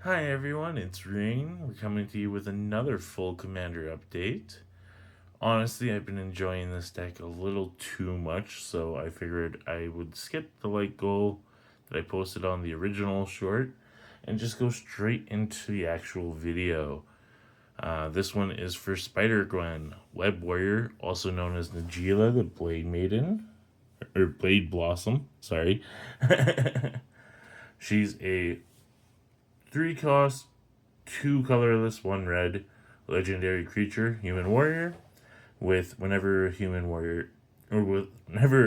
Hi everyone, it's Rain. We're coming to you with another full Commander update. Honestly, I've been enjoying this deck a little too much, so I figured I would skip the light goal that I posted on the original short and just go straight into the actual video. This one is for SpiderGwen, Web Warrior, also known as Najeela, the Blade Maiden, or Blade Blossom, sorry. She's a 3 cost, 2 colorless, 1 red, legendary creature, human warrior, with whenever a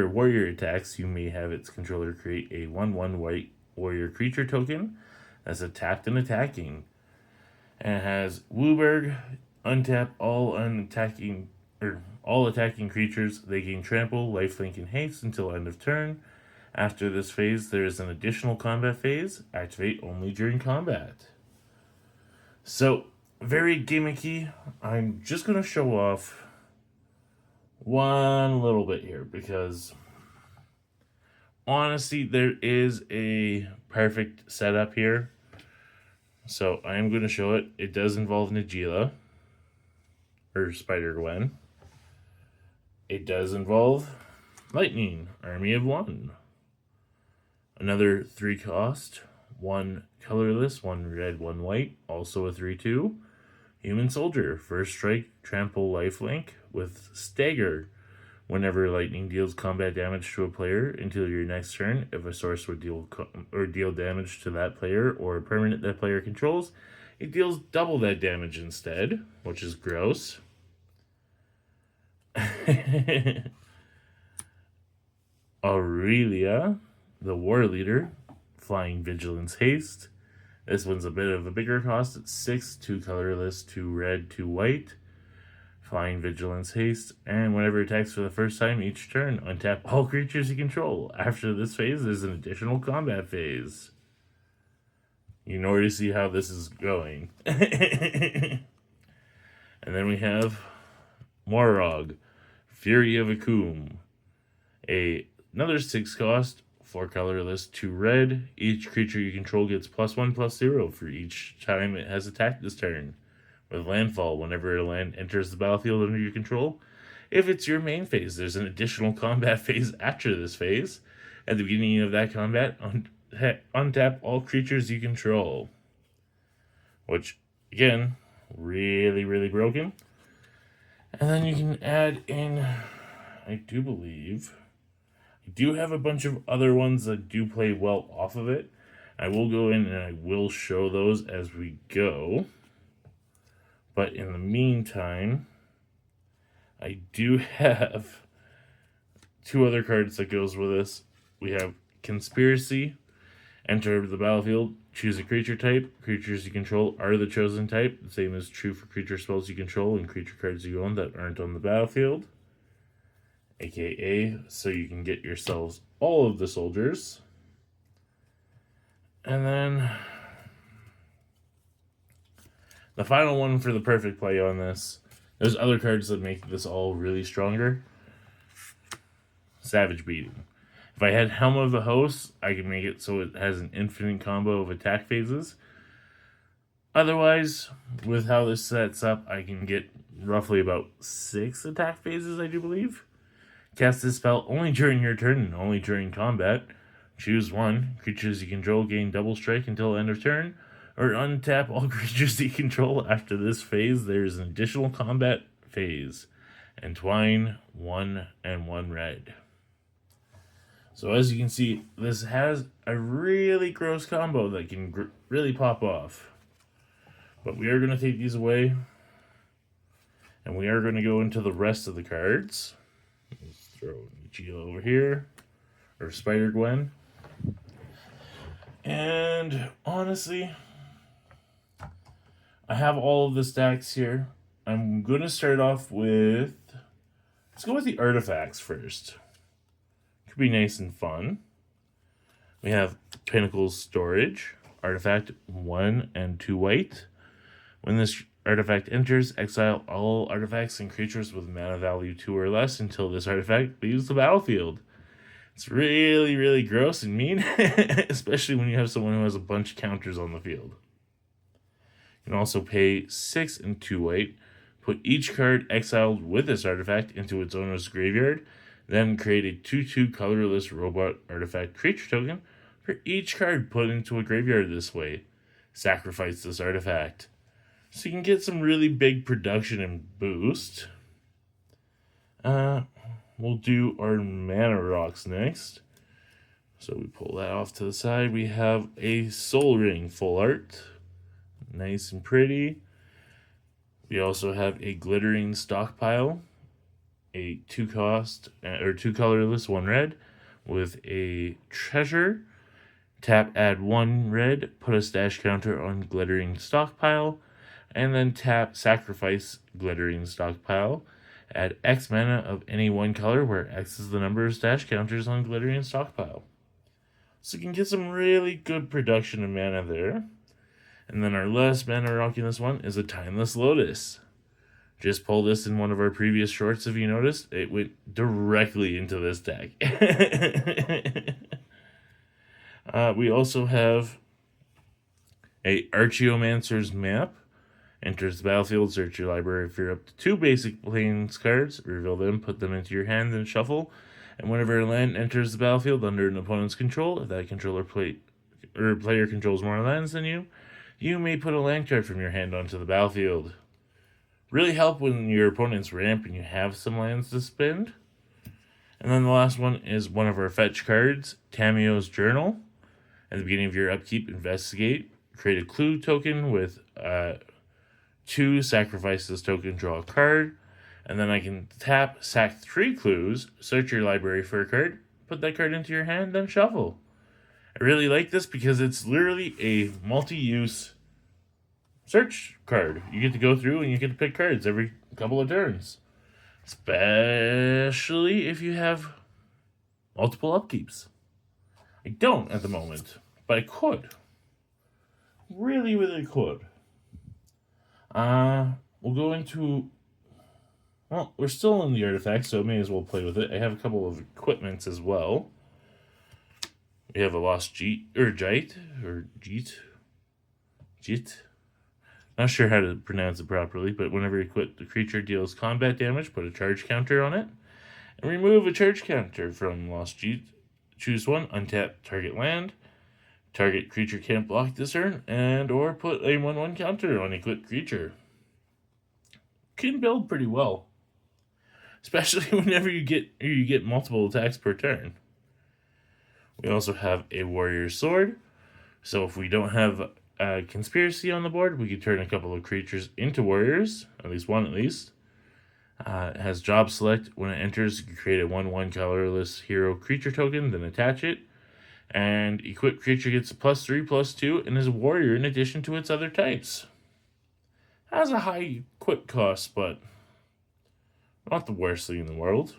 warrior attacks, you may have its controller create a 1/1 white warrior creature token that's a tapped and attacking. And it has Wooburg, untap all attacking creatures. They gain trample, lifelink, and haste until end of turn. After this phase, there is an additional combat phase. Activate only during combat. So, very gimmicky. I'm just going to show off one little bit here because honestly, there is a perfect setup here. So, I am going to show it. It does involve Najeela, or SpiderGwen. It does involve Lightning, Army of One. Another 3 cost, 1 colorless, 1 red, 1 white, also a 3/2. Human Soldier, first strike, trample, lifelink with stagger. Whenever lightning deals combat damage to a player until your next turn, if a source would deal damage to that player or a permanent that player controls, it deals double that damage instead, which is gross. Aurelia, the Warleader, flying vigilance haste. This one's a bit of a bigger cost. It's 6, 2 colorless, 2 red, 2 white. Flying vigilance haste, and whenever it attacks for the first time each turn, untap all creatures you control. After this phase, there's an additional combat phase. You can already see how this is going. And then we have Moraug, Fury of Akoum. Another 6 cost, 4 colorless, 2 red. Each creature you control gets +1/+0 for each time it has attacked this turn. With landfall, whenever a land enters the battlefield under your control, if it's your main phase, there's an additional combat phase after this phase. At the beginning of that combat, untap all creatures you control. Which, again, really, really broken. And then you can add in, I do have a bunch of other ones that do play well off of it. I will go in and I will show those as we go. But in the meantime, I do have 2 other cards that goes with this. We have Conspiracy. Enter the battlefield, choose a creature type. Creatures you control are the chosen type. The same is true for creature spells you control and creature cards you own that aren't on the battlefield. AKA, so you can get yourselves all of the soldiers. And then the final one for the perfect play on this. There's other cards that make this all really stronger. Savage Beating. If I had Helm of the Host, I could make it so it has an infinite combo of attack phases. Otherwise, with how this sets up, I can get roughly about 6 attack phases, I do believe. Cast this spell only during your turn and only during combat. Choose 1. Creatures you control gain double strike until end of turn. Or untap all creatures you control. After this phase, there's an additional combat phase. Entwine 1 and 1 red. So as you can see, this has a really gross combo that can really pop off. But we are going to take these away. And we are going to go into the rest of the cards. Let's throw Najeela over here. Or SpiderGwen. And honestly, I have all of the stacks here. I'm going to start off with... Let's go with the artifacts first. Could be nice and fun. We have Pinnacle's Storage. Artifact 1 and 2 white. When this artifact enters, exile all artifacts and creatures with mana value 2 or less until this artifact leaves the battlefield. It's really, really gross and mean, especially when you have someone who has a bunch of counters on the field. You can also pay 6 and 2 white, put each card exiled with this artifact into its owner's graveyard, then create a 2/2 colorless robot artifact creature token for each card put into a graveyard this way. Sacrifice this artifact. So you can get some really big production and boost. We'll do our mana rocks next. So we pull that off to the side. We have a Soul Ring full art. Nice and pretty. We also have a Glittering Stockpile. A 2-cost, or 2 colorless, 1 red, with a treasure. Tap, add 1 red, put a stash counter on Glittering Stockpile, and then tap, sacrifice Glittering Stockpile. Add X mana of any 1 color, where X is the number of stash counters on Glittering Stockpile. So you can get some really good production of mana there. And then our last mana rock in this one is a Timeless Lotus. Just pulled this in one of our previous shorts, if you noticed. It went directly into this deck. We also have a Archaeomancer's Map. Enters the battlefield, search your library for up to 2 basic plains cards, reveal them, put them into your hand, and shuffle. And whenever a land enters the battlefield under an opponent's control, if that player controls more lands than you, you may put a land card from your hand onto the battlefield. Really help when your opponent's ramp and you have some lands to spend. And then the last one is one of our fetch cards, Tamio's Journal. At the beginning of your upkeep, investigate. Create a clue token with 2, sacrifice this token, draw a card. And then I can tap, sack 3 clues, search your library for a card, put that card into your hand, then shuffle. I really like this because it's literally a multi-use search card. You get to go through and you get to pick cards every couple of turns. Especially if you have multiple upkeeps. I don't at the moment, but I could. Really, really could. We'll go into... Well, we're still in the artifact, so may as well play with it. I have a couple of equipments as well. We have a Lost Jeet. Not sure how to pronounce it properly, but whenever you equip, the creature deals combat damage, put a charge counter on it. And remove a charge counter from Lost Jeet. Choose 1, untap target land. Target creature can't block this turn, and or put a 1/1 counter on equipped creature. Can build pretty well. Especially whenever you get multiple attacks per turn. We also have a Warrior Sword. So if we don't have a Conspiracy on the board, we can turn a couple of creatures into warriors. At least one at least. It has Job Select. When it enters, you can create a 1/1 colorless hero creature token, then attach it. And equipped creature gets a +3/+2 and is a warrior in addition to its other types. Has a high equip cost, but not the worst thing in the world.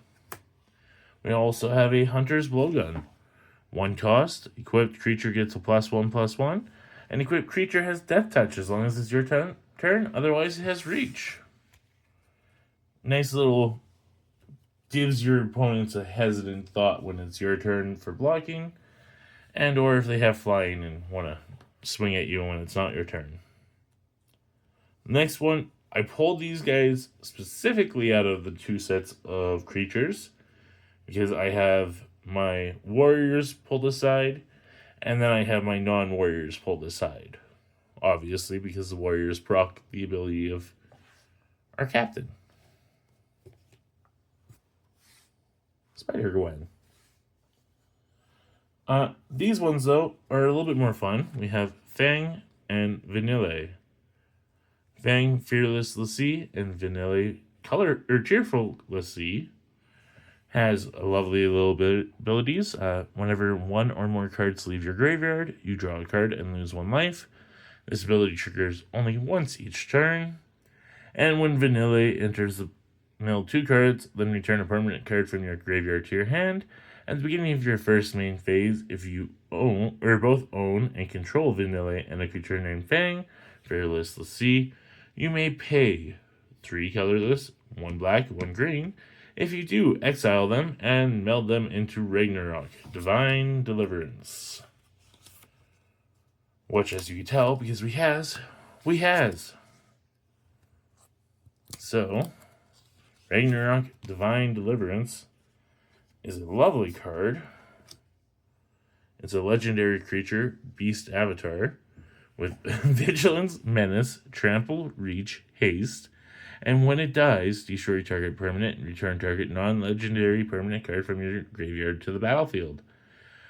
We also have a Hunter's Blowgun. 1 cost, equipped creature gets a +1/+1, and equipped creature has Death Touch as long as it's your turn, otherwise it has Reach. Nice little, gives your opponents a hesitant thought when it's your turn for blocking, and or if they have flying and want to swing at you when it's not your turn. Next one, I pulled these guys specifically out of the 2 sets of creatures because I have my warriors pulled aside and then I have my non-warriors pulled aside. Obviously, because the warriors proc the ability of our captain. SpiderGwen. These ones, though, are a little bit more fun. We have Fang and Vanilla. Fang, Fearless Lassie, and Vanilla, Cheerful Lassie, has a lovely little bit abilities. Whenever 1 or more cards leave your graveyard, you draw a card and lose 1 life. This ability triggers only once each turn. And when Vanilla enters the mill 2 cards, then return a permanent card from your graveyard to your hand. At the beginning of your first main phase, if you own or both own and control Vanilla and a creature named Fang, Fearless Lassie, you may pay 3 colorless, 1 black, 1 green. If you do, exile them and meld them into Ragnarok, Divine Deliverance. Which, as you can tell, because we has we has. So, Ragnarok Divine Deliverance is a lovely card. It's a legendary creature, beast avatar, with Vigilance, Menace, Trample, Reach, Haste, and when it dies, destroy target permanent and return target non-legendary permanent card from your graveyard to the battlefield.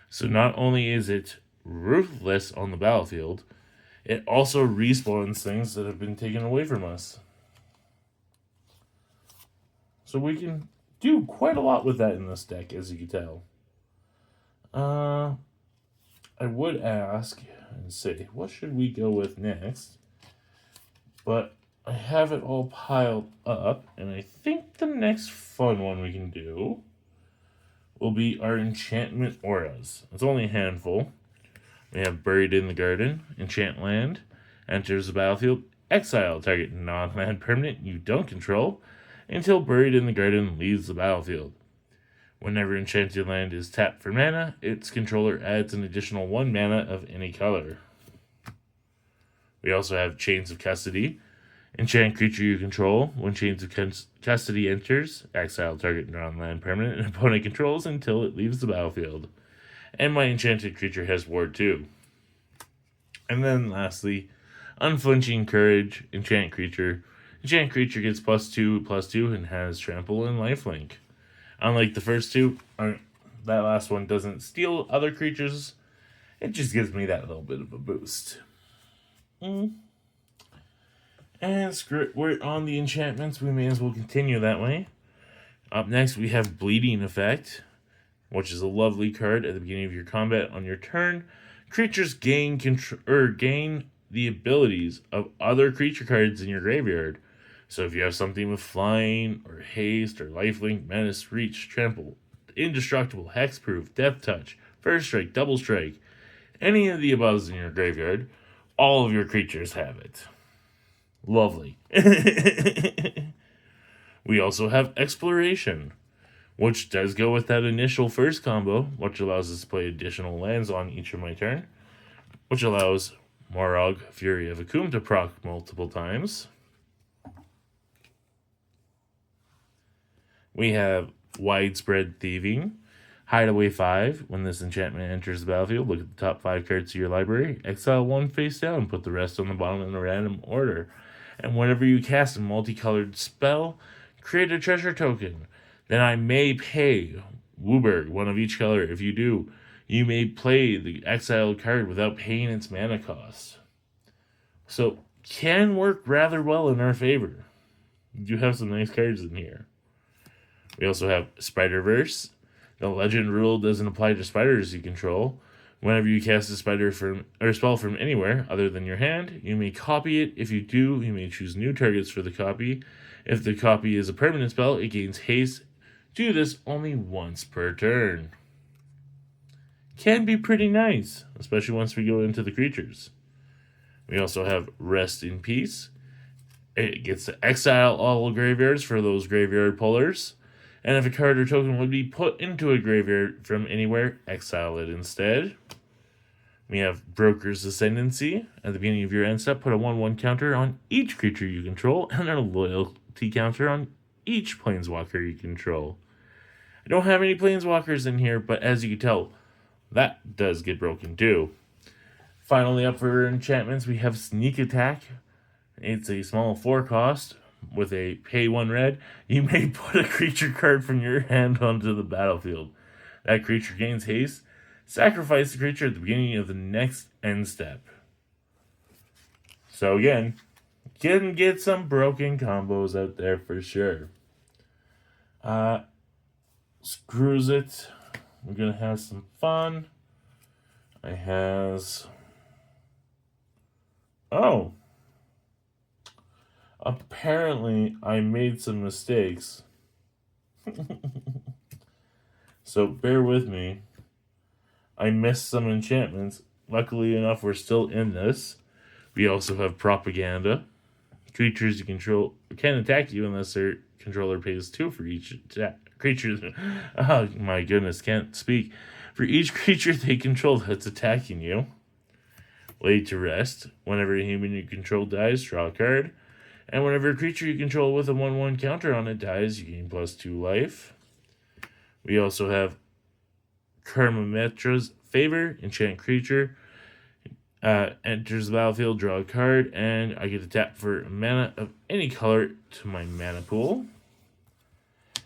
So not only is it ruthless on the battlefield, it also respawns things that have been taken away from us. So we can do quite a lot with that in this deck, as you can tell. I would ask and say, what should we go with next? But I have it all piled up, and I think the next fun one we can do will be our enchantment auras. It's only a handful. We have Buried in the Garden, Enchant Land, enters the battlefield, exile target non-land permanent you don't control until Buried in the Garden leaves the battlefield. Whenever enchanted land is tapped for mana, its controller adds an additional 1 mana of any color. We also have Chains of Custody. Enchant creature you control. When Chains of Custody enters, exile target non-land permanent and opponent controls until it leaves the battlefield. And my enchanted creature has Ward 2. And then lastly, Unflinching Courage, enchant creature. Enchant creature gets +2/+2 and has Trample and Lifelink. Unlike the first two, that last one doesn't steal other creatures. It just gives me that little bit of a boost. And we're on the enchantments. We may as well continue that way. Up next, we have Bleeding Effect, which is a lovely card at the beginning of your combat. On your turn, creatures gain the abilities of other creature cards in your graveyard. So if you have something with Flying, or Haste, or Lifelink, Menace, Reach, Trample, Indestructible, Hexproof, Death Touch, First Strike, Double Strike, any of the aboves in your graveyard, all of your creatures have it. Lovely. We also have Exploration, which does go with that initial first combo, which allows us to play additional lands on each of my turn, which allows Moraug, Fury of Akoum to proc multiple times. We have Widespread Thieving. Hideaway 5. When this enchantment enters the battlefield, look at the top 5 cards of your library. Exile 1 face down. Put the rest on the bottom in a random order. And whenever you cast a multicolored spell, create a treasure token. Then I may pay Wooburg, one of each color. If you do, you may play the exiled card without paying its mana cost. So, can work rather well in our favor. You do have some nice cards in here. We also have Spider-Verse. The legend rule doesn't apply to spiders you control. Whenever you cast a spell from anywhere other than your hand, you may copy it. If you do, you may choose new targets for the copy. If the copy is a permanent spell, it gains haste. Do this only once per turn. Can be pretty nice, especially once we go into the creatures. We also have Rest in Peace. It gets to exile all graveyards for those graveyard pullers. And if a card or token would be put into a graveyard from anywhere, exile it instead. We have Broker's Ascendancy. At the beginning of your end step, put a 1/1 counter on each creature you control and a loyalty counter on each planeswalker you control. I don't have any planeswalkers in here, but as you can tell, that does get broken too. Finally, up for enchantments, we have Sneak Attack. It's a small 4 cost. With a pay 1 red, you may put a creature card from your hand onto the battlefield. That creature gains haste. Sacrifice the creature at the beginning of the next end step. So again, can get some broken combos out there for sure. Screws it. We're going to have some fun. Apparently, I made some mistakes. So bear with me. I missed some enchantments. Luckily enough, we're still in this. We also have Propaganda. Creatures you control can attack you unless their controller pays 2 for each attack. Creature. Oh my goodness, can't speak. For each creature they control that's attacking you. Laid to rest. Whenever a human you control dies, draw a card. And whenever a creature you control with a 1/1 counter on it dies, you gain +2 life. We also have Kermametra's Favor, enchant creature. Enters the battlefield, draw a card, and I get to tap for mana of any color to my mana pool.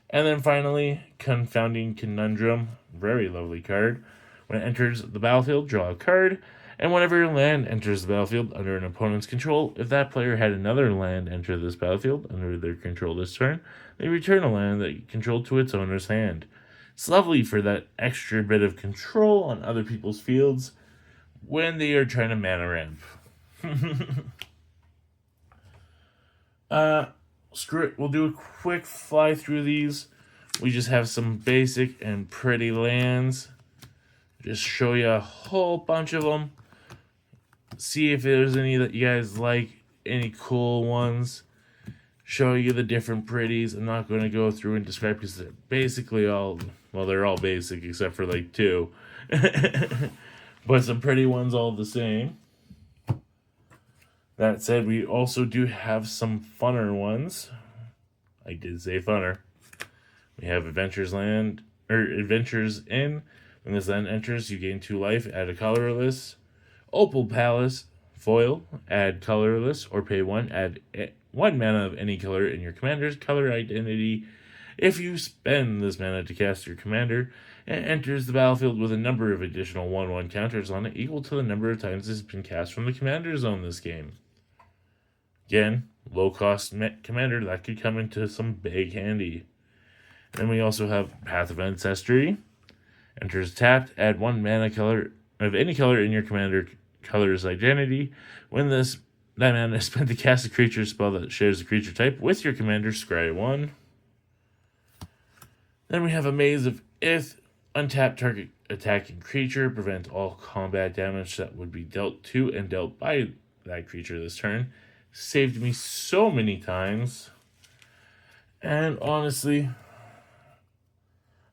And then finally, Confounding Conundrum, very lovely card. When it enters the battlefield, draw a card, and whenever a land enters the battlefield under an opponent's control, if that player had another land enter this battlefield under their control this turn, they return a land that you control to its owner's hand. It's lovely for that extra bit of control on other people's fields when they are trying to mana ramp. Screw it. We'll do a quick fly through these. We just have some basic and pretty lands. Just show you a whole bunch of them. See if there's any that you guys like, any cool ones. Show you the different pretties. I'm not going to go through and describe because they're basically all, well, they're all basic except for like 2. But some pretty ones all the same. That said, we also do have some funner ones. I did say funner. We have Adventures Inn. When this land enters, you gain 2 life, add a colorless. Opal Palace, foil, add colorless, or pay 1, add 1 mana of any color in your commander's color identity. If you spend this mana to cast your commander, it enters the battlefield with a number of additional 1/1 counters on it equal to the number of times it's been cast from the commander zone this game. Again, low-cost commander that could come into some big handy. Then we also have Path of Ancestry. Enters tapped, add 1 mana color of any color in your commander color's identity. When that mana is spent to cast a creature spell that shares a creature type with your commander, scry 1. Then we have a Maze of Ith. Untap target attacking creature. Prevent all combat damage that would be dealt to and dealt by that creature this turn. Saved me so many times. And honestly,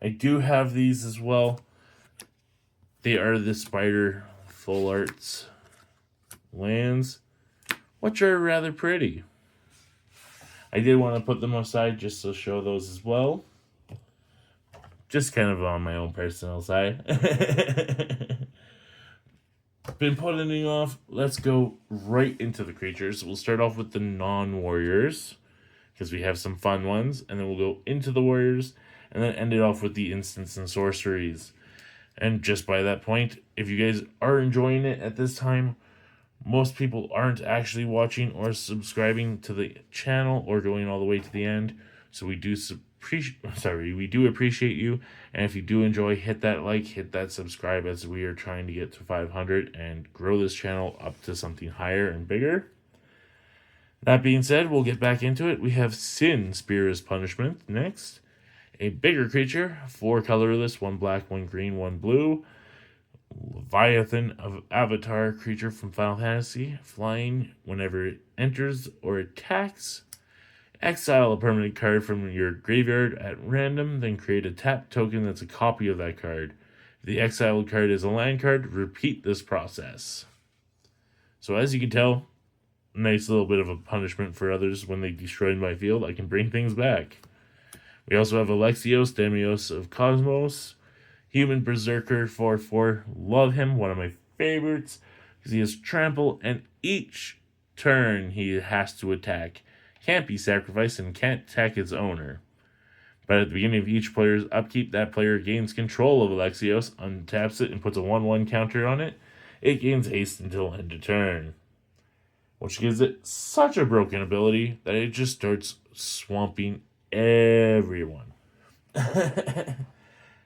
I do have these as well. They are the Spider Full Arts lands, which are rather pretty. I did want to put them aside just to show those as well. Just kind of on my own personal side. Been putting it off. Let's go right into the creatures. We'll start off with the non-warriors, because we have some fun ones, and then we'll go into the warriors, and then end it off with the instants and sorceries. And just by that point, if you guys are enjoying it at this time, most people aren't actually watching or subscribing to the channel or going all the way to the end. So we do appreciate you. And if you do enjoy, hit that like, hit that subscribe, as we are trying to get to 500 and grow this channel up to something higher and bigger. That being said, we'll get back into it. We have Sin, Spear as Punishment, next. A bigger creature, 4 colorless, 1 black, 1 green, 1 blue. Leviathan of Avatar, creature from Final Fantasy, flying. Whenever it enters or attacks, exile a permanent card from your graveyard at random, then create a tap token that's a copy of that card. If the exiled card is a land card, repeat this process. So as you can tell, nice little bit of a punishment for others when they destroy my field. I can bring things back. We also have Alexios, Deimos of Kosmos, Human Berserker 4/4. Love him, one of my favorites, because he has trample, and each turn he has to attack. Can't be sacrificed and can't attack its owner. But at the beginning of each player's upkeep, that player gains control of Alexios, untaps it, and puts a 1/1 counter on it. It gains haste until end of turn, which gives it such a broken ability that it just starts swamping everyone.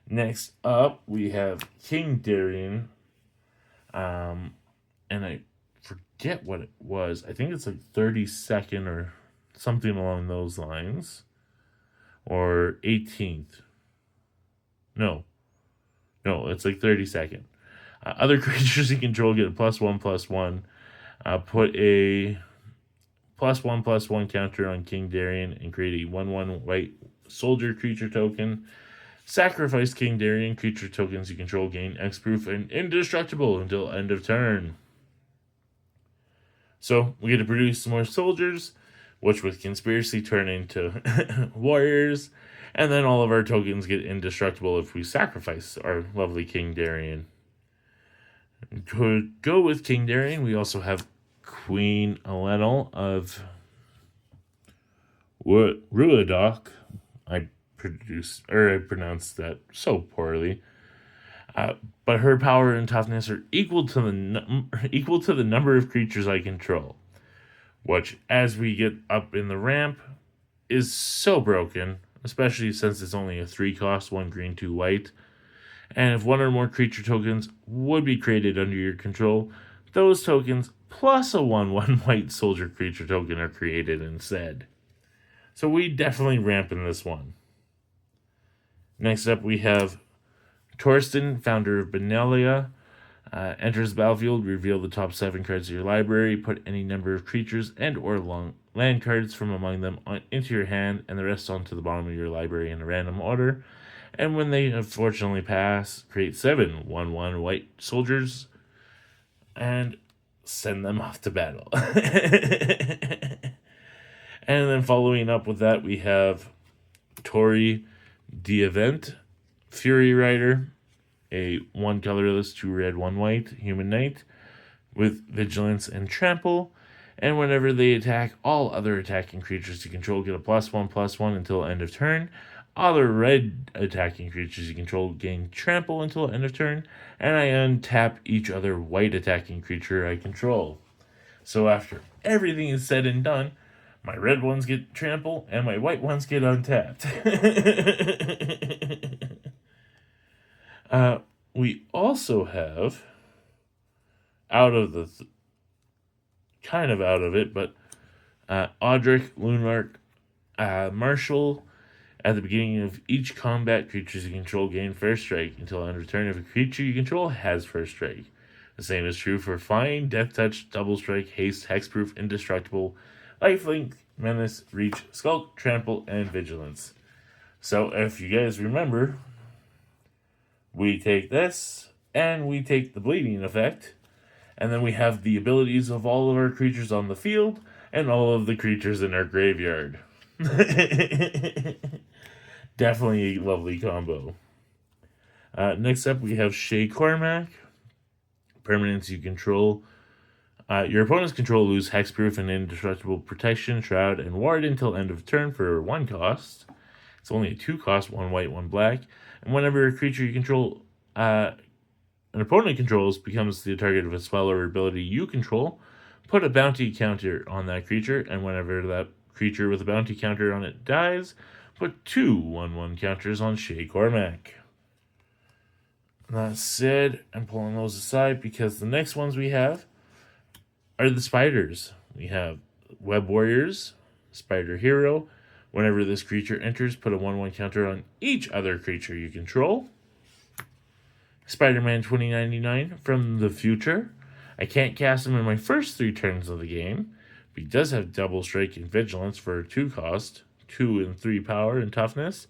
Next up, we have King Darien. And I forget what it was. I think it's like 32nd or something along those lines. Or 18th. No, it's like 32nd. Other creatures you control get a +1/+1. Put a +1/+1 counter on King Darien and create a 1/1 white soldier creature token. Sacrifice King Darien. Creature tokens you control gain X-proof and indestructible until end of turn. So we get to produce some more soldiers, which with Conspiracy turn into warriors, and then all of our tokens get indestructible if we sacrifice our lovely King Darien. To go with King Darien, we also have Queen Elenel of Ruadoc. I pronounced that so poorly. But her power and toughness are equal to the number of creatures I control, which, as we get up in the ramp, is so broken, especially since it's only a 3-cost, 1 green, 2 white. And if one or more creature tokens would be created under your control, those tokens plus a 1/1 white soldier creature token are created instead. So we definitely ramp in this one. Next up, we have Torsten, founder of Benelia. Enters the battlefield, reveal the top 7 cards of your library, put any number of creatures and or land cards from among them into your hand, and the rest onto the bottom of your library in a random order. And when they unfortunately pass, create 7 1/1 white soldiers and send them off to battle. And then following up with that, we have Tori Diavent, Fury Rider, a 1 colorless, 2 red, 1 white human knight with vigilance and trample. And whenever they attack, all other attacking creatures you control get a +1/+1 until end of turn. Other red attacking creatures you control gain trample until end of turn. And I untap each other white attacking creature I control. So after everything is said and done, my red ones get trample and my white ones get untapped. We also have, out of it, but Odric, Lunarch, Marshall. At the beginning of each combat, creatures you control gain first strike until end of turn if a creature you control has first strike. The same is true for Flying, Death Touch, Double Strike, Haste, Hexproof, Indestructible, Lifelink, Menace, Reach, Skulk, Trample, and Vigilance. So if you guys remember, we take this, and we take the bleeding effect, and then we have the abilities of all of our creatures on the field, and all of the creatures in our graveyard. Definitely a lovely combo. Next up, we have Shay Cormac. Permanents you control. Your opponent's control lose Hexproof and Indestructible Protection, Shroud, and Ward until end of turn for 1 cost. It's only a 2-cost, 1 white, 1 black. And whenever a creature you control, an opponent controls, becomes the target of a spell or ability you control, put a bounty counter on that creature, and whenever that creature with a bounty counter on it dies, put 2 1/1 counters on Shay Cormac. That said, I'm pulling those aside because the next ones we have are the spiders. We have Web Warriors, Spider Hero. Whenever this creature enters, put a 1/1 counter on each other creature you control. Spider-Man 2099 from the future. I can't cast him in my first 3 turns of the game, but he does have Double Strike and Vigilance for a 2-cost, 2 and 3 power and toughness.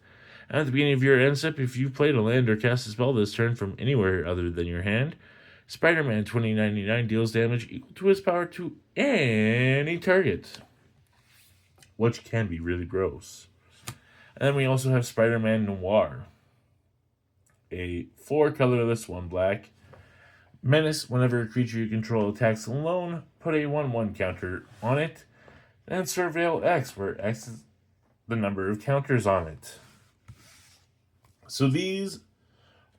And at the beginning of your end step, if you played a land or cast a spell this turn from anywhere other than your hand, Spider-Man 2099 deals damage equal to his power to any target, which can be really gross. And then we also have Spider-Man Noir, a 4 colorless, 1 black. Menace, whenever a creature you control attacks alone, put a 1/1 counter on it. And Surveil X, where X is the number of counters on it. So these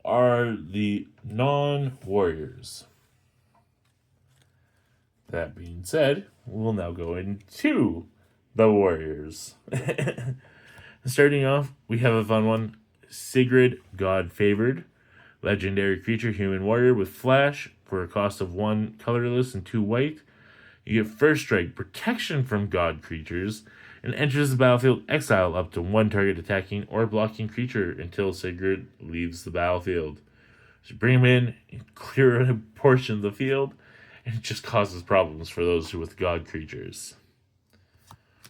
are the non-warriors. That being said, we'll now go into the warriors. Starting off, we have a fun one. Sigrid, God Favored. Legendary creature, human warrior with flash for a cost of 1 colorless and 2 white. You get first strike, protection from god creatures, and enters the battlefield exile up to 1 target attacking or blocking creature until Sigrid leaves the battlefield. So bring him in and clear a portion of the field, and it just causes problems for those with god creatures.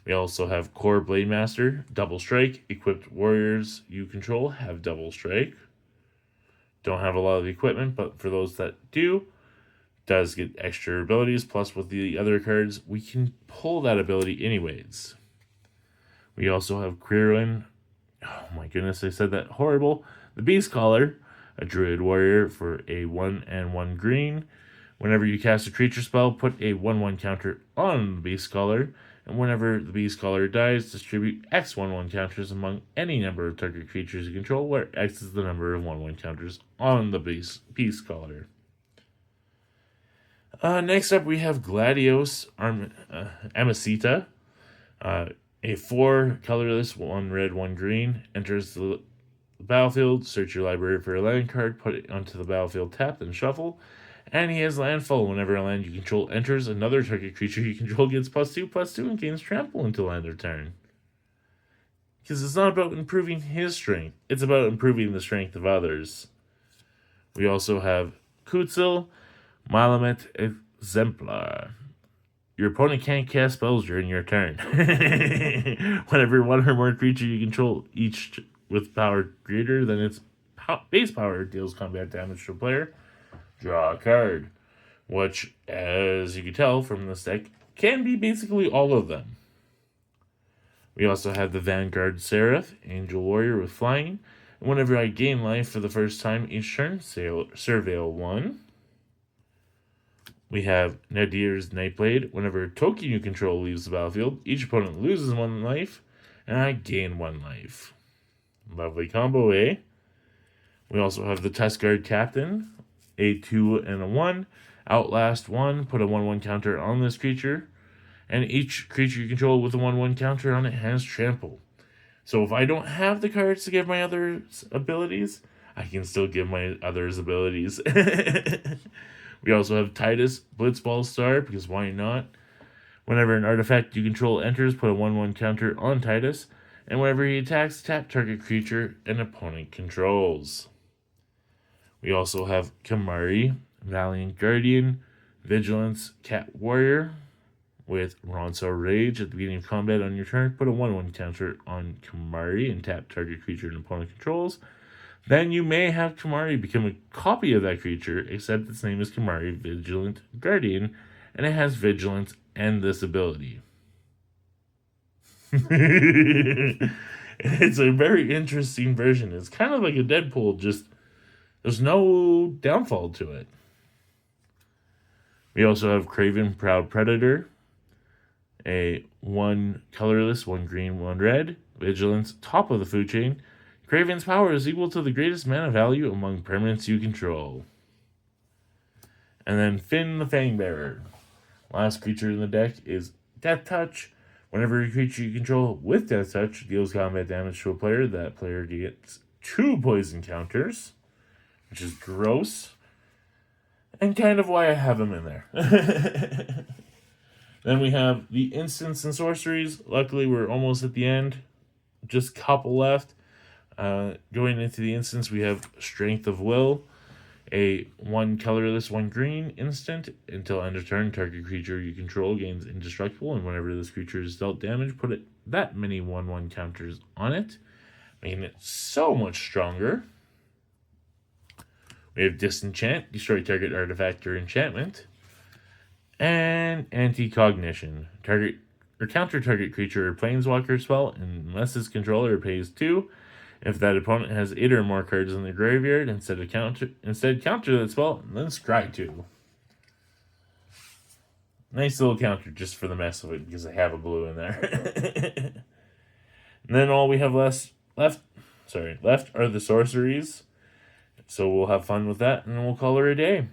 We also have Kor Blademaster, Double Strike. Equipped warriors you control have Double Strike. Don't have a lot of equipment, but for those that do, does get extra abilities, plus with the other cards, we can pull that ability anyways. We also have Quirion. Oh my goodness, I said that horrible. The Beastcaller, a druid warrior for a 1/1 green. Whenever you cast a creature spell, put a 1/1 counter on the Beastcaller, and whenever the Beastcaller dies, distribute X 1/1 counters among any number of target creatures you control, where X is the number of 1/1 counters on the Beastcaller. Next up, we have Gladiolus Amicitia. A 4 colorless, 1 red, 1 green. Enters the battlefield, search your library for a land card, put it onto the battlefield tapped, and shuffle. And he has landfall. Whenever a land you control enters, another target creature you control gets +2/+2 and gains trample until end of turn. Because it's not about improving his strength, it's about improving the strength of others. We also have Kutzil, Malamet, Exemplar. Your opponent can't cast spells during your turn. Whenever one or more creature you control, each with power greater than its base power, deals combat damage to a player, draw a card. Which, as you can tell from this deck, can be basically all of them. We also have the Vanguard Seraph, Angel Warrior with flying. And whenever I gain life for the first time each turn, Surveil 1. We have Nadier's Nightblade. Whenever a token you control leaves the battlefield, each opponent loses 1 life, and I gain 1 life. Lovely combo, eh? We also have the Tuskguard Captain, a 2 and a 1. Outlast 1, put a 1/1 counter on this creature, and each creature you control with a 1/1 counter on it has trample. So if I don't have the cards to give my other abilities, I can still give my others abilities. We also have Titus, Blitzball Star, because why not? Whenever an artifact you control enters, put a 1/1 counter on Titus, and whenever he attacks, tap target creature an opponent controls. We also have Kimahri, Valiant Guardian, Vigilance Cat Warrior, with Ronso Rage. At the beginning of combat on your turn, put a 1/1 counter on Kimahri and tap target creature an opponent controls. Then you may have Kimahri become a copy of that creature, except its name is Kimahri Vigilant Guardian, and it has Vigilance and this ability. It's a very interesting version. It's kind of like a Deadpool, just there's no downfall to it. We also have Kraven Proud Predator, a 1 colorless, 1 green, 1 red, Vigilance, top of the food chain. Kraven's power is equal to the greatest mana value among permanents you control. And then Fynn the Fangbearer. Last creature in the deck is Death Touch. Whenever a creature you control with Death Touch deals combat damage to a player, that player gets 2 poison counters, which is gross. And kind of why I have him in there. Then we have the instants and sorceries. Luckily, we're almost at the end. Just a couple left. Going into the instance, we have Strength of Will, a 1 colorless, 1 green instant. Until end of turn, target creature you control gains indestructible, and whenever this creature is dealt damage, put that many 1/1 counters on it, making it so much stronger. We have Disenchant, destroy target artifact or enchantment, and Anti-Cognition, target or counter target creature or planeswalker spell unless its controller pays 2. If that opponent has 8 or more cards in the graveyard, instead counter that spell, and then scry 2. Nice little counter just for the mess of it, because I have a blue in there. And then all we have left are the sorceries. So we'll have fun with that, and then we'll call her a day.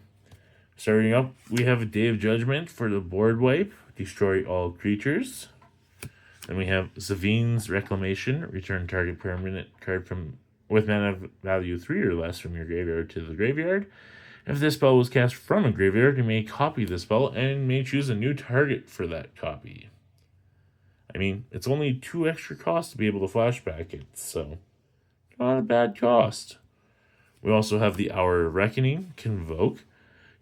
Starting up, we have a Day of Judgment for the board wipe. Destroy all creatures. Then we have Zavin's Reclamation. Return target permanent card with mana value 3 or less from your graveyard to the graveyard. If this spell was cast from a graveyard, you may copy the spell and may choose a new target for that copy. I mean, it's only 2 extra costs to be able to flashback it, so not a bad cost. We also have the Hour of Reckoning, Convoke.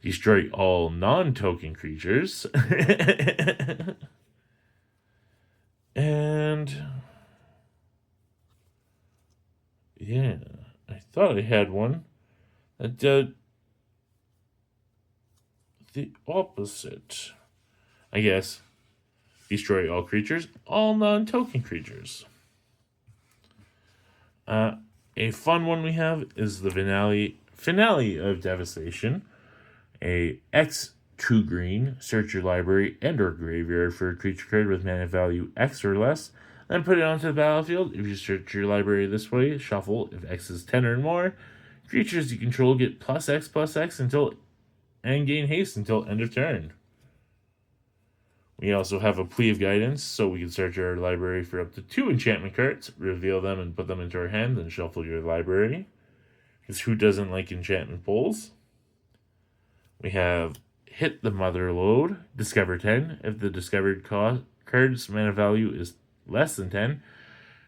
Destroy all non-token creatures. And yeah, I thought I had one. I the opposite. I guess. Destroy all creatures, all non-token creatures. A fun one we have is the finale of Devastation. A X 2 green, search your library and or graveyard for a creature card with mana value X or less, then put it onto the battlefield. If you search your library this way, shuffle. If X is 10 or more, creatures you control get +X until and gain haste until end of turn. We also have a plea of guidance, so we can search our library for up to 2 enchantment cards, reveal them and put them into our hand, then shuffle your library. Because who doesn't like enchantment pulls? We have Hit the Mother Lode, discover 10. If the discovered card's mana value is less than 10,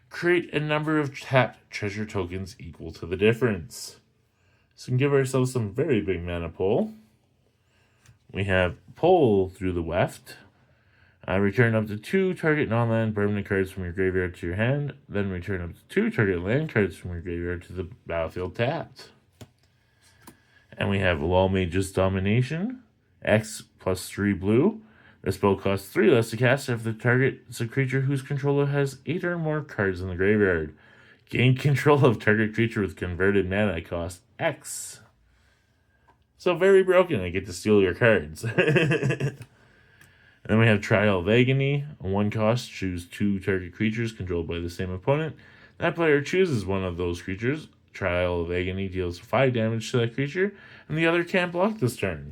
create a number of tapped treasure tokens equal to the difference. So we can give ourselves some very big mana pull. We have Pull Through the Weft. Return up to 2 target non-land permanent cards from your graveyard to your hand. Then return up to 2 target land cards from your graveyard to the battlefield tapped. And we have Lawmage's Domination. X +3 blue. The spell costs 3 less to cast if the target is a creature whose controller has 8 or more cards in the graveyard. Gain control of target creature with converted mana cost X. So very broken, I get to steal your cards. Then we have Trial of Agony. On 1 cost, choose 2 target creatures controlled by the same opponent. That player chooses one of those creatures. Trial of Agony deals 5 damage to that creature, and the other can't block this turn.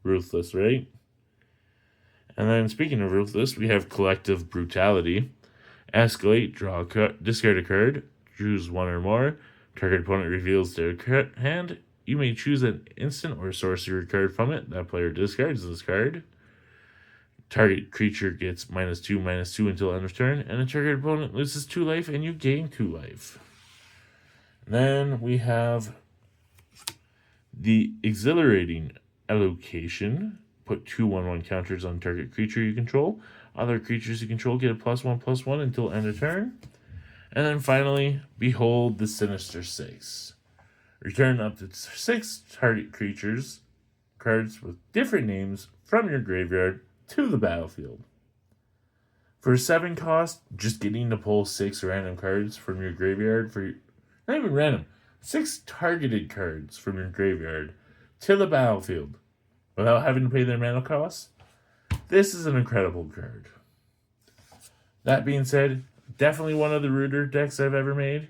Ruthless, right? And then speaking of Ruthless, we have Collective Brutality. Escalate, draw a card, discard a card, choose 1 or more. Target opponent reveals their hand. You may choose an instant or sorcery card from it. That player discards this card. Target creature gets -2/-2 until end of turn, and the target opponent loses 2 life, and you gain 2 life. Then we have the Exhilarating Allocation. Put 2 1/1 counters on target creature you control. Other creatures you control get a +1/+1 until end of turn. And then finally, Behold the Sinister Six. Return up to 6 target creatures cards with different names from your graveyard to the battlefield. For a 7 cost, just getting to pull 6 random cards from your graveyard not even random, 6 targeted cards from your graveyard to the battlefield without having to pay their mana costs. This is an incredible card. That being said, definitely one of the ruder decks I've ever made.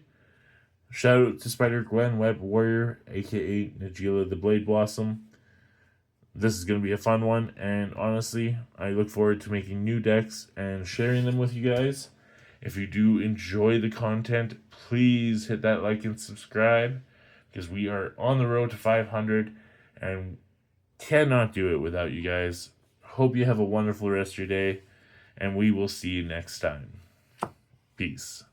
Shout out to SpiderGwen Web Warrior, aka Najeela the Blade Blossom. This is going to be a fun one, and honestly, I look forward to making new decks and sharing them with you guys. If you do enjoy the content, please hit that like and subscribe, because we are on the road to 500, and cannot do it without you guys. Hope you have a wonderful rest of your day, and we will see you next time. Peace.